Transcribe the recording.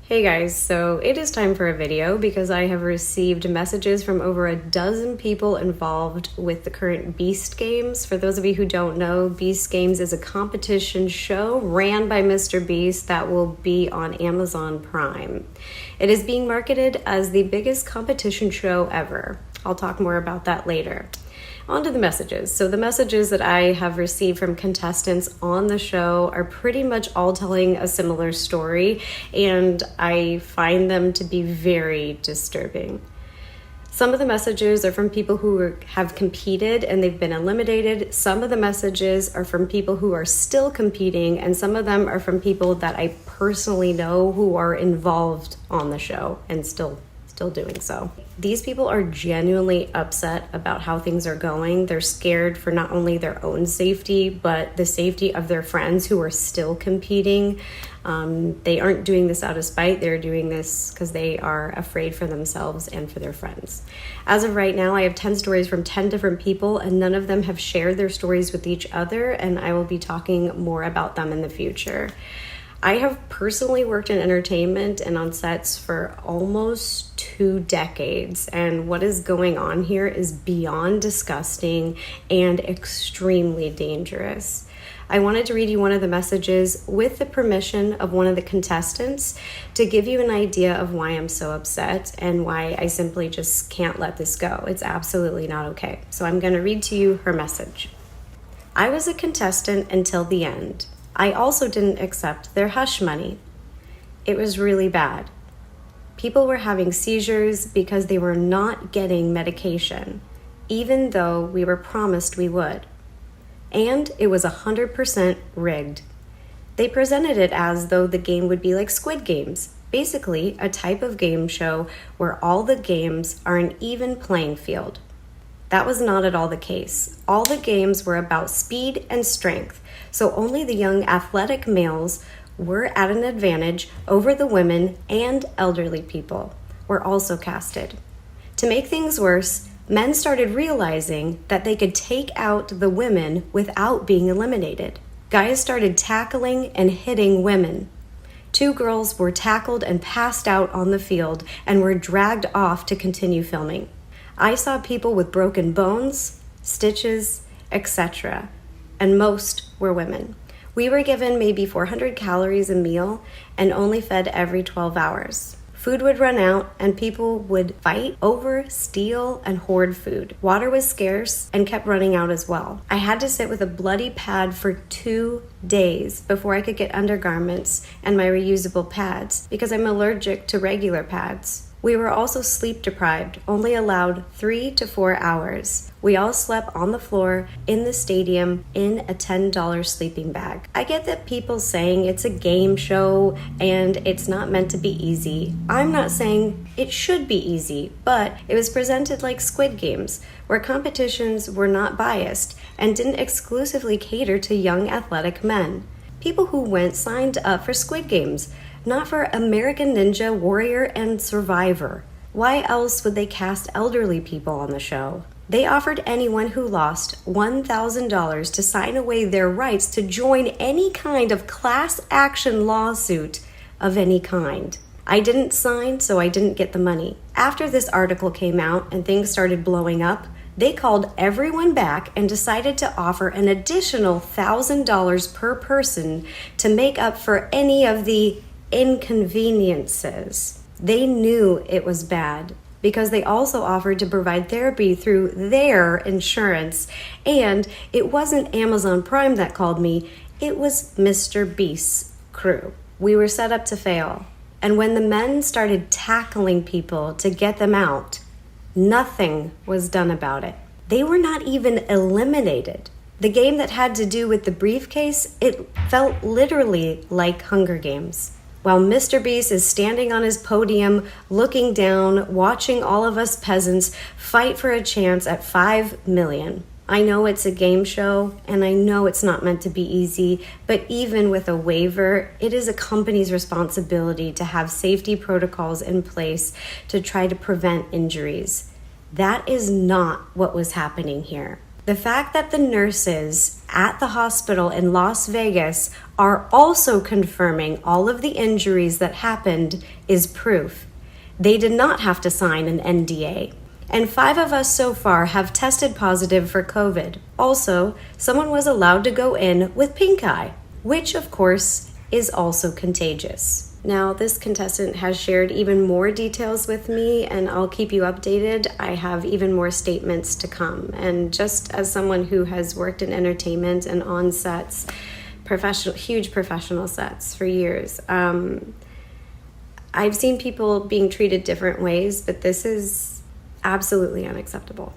Hey guys, so it is time for a video because I have received messages from over a dozen people involved with the current Beast Games. For those of you who don't know, Beast Games is a competition show ran by Mr.beast that will be on Amazon Prime. It is being marketed as the biggest competition show ever. I'll talk more about that later. On to the messages. So the messages that I have received from contestants on the show are pretty much all telling a similar story, and I find them to be very disturbing. Some of the messages are from people who have competed and they've been eliminated. Some of the messages are from people who are still competing, and some of them are from people that I personally know who are involved on the show and still doing so. These people are genuinely upset about how things are going. They're scared for not only their own safety, but the safety of their friends who are still competing. They aren't doing this out of spite. They're doing this because they are afraid for themselves and for their friends. As of right now, I have 10 stories from 10 different people, and none of them have shared their stories with each other, and I will be talking more about them in the future. I have personally worked in entertainment and on sets for almost 2 decades, and what is going on here is beyond disgusting and extremely dangerous. I wanted to read you one of the messages with the permission of one of the contestants to give you an idea of why I'm so upset and why I simply just can't let this go. It's absolutely not okay. So I'm going to read to you her message. I was a contestant until the end. I also didn't accept their hush money. It was really bad. People were having seizures because they were not getting medication, even though we were promised we would. And it was 100% rigged. They presented it as though the game would be like Squid Games, basically a type of game show where all the games are an even playing field. That was not at all the case. All the games were about speed and strength, so only the young athletic males were at an advantage over the women, and elderly people were also casted. To make things worse, men started realizing that they could take out the women without being eliminated. Guys started tackling and hitting women. 2 girls were tackled and passed out on the field and were dragged off to continue filming. I saw people with broken bones, stitches, etc., and most were women. We were given maybe 400 calories a meal and only fed every 12 hours. Food would run out and people would fight over, steal, and hoard food. Water was scarce and kept running out as well. I had to sit with a bloody pad for 2 days before I could get undergarments and my reusable pads because I'm allergic to regular pads. We were also sleep deprived, only allowed 3 to 4 hours. We all slept on the floor in the stadium in a $10 sleeping bag. I get that people saying it's a game show and it's not meant to be easy. I'm not saying it should be easy, but it was presented like Squid Games, where competitions were not biased and didn't exclusively cater to young athletic men. People who went signed up for Squid Games, not for American Ninja Warrior and Survivor. Why else would they cast elderly people on the show? They offered anyone who lost $1,000 to sign away their rights to join any kind of class action lawsuit of any kind. I didn't sign, so I didn't get the money. After this article came out and things started blowing up, they called everyone back and decided to offer an additional $1,000 per person to make up for any of the inconveniences. They knew it was bad because they also offered to provide therapy through their insurance, and it wasn't Amazon Prime that called me, it was Mr.beast's crew. We were set up to fail, and when the men started tackling people to get them out, nothing was done about it. They were not even eliminated. The game that had to do with the briefcase, it felt literally like Hunger Games. While Mr.beast is standing on his podium, looking down, watching all of us peasants fight for a chance at 5 million. I know it's a game show, and I know it's not meant to be easy, but even with a waiver, it is a company's responsibility to have safety protocols in place to try to prevent injuries. That is not what was happening here. The fact that the nurses at the hospital in Las Vegas are also confirming all of the injuries that happened is proof. They did not have to sign an NDA. And 5 of us so far have tested positive for COVID. Also, someone was allowed to go in with pink eye, which of course is also contagious. Now, this contestant has shared even more details with me, and I'll keep you updated. I have even more statements to come. And just as someone who has worked in entertainment and on sets, huge professional sets for years, I've seen people being treated different ways, but this is absolutely unacceptable.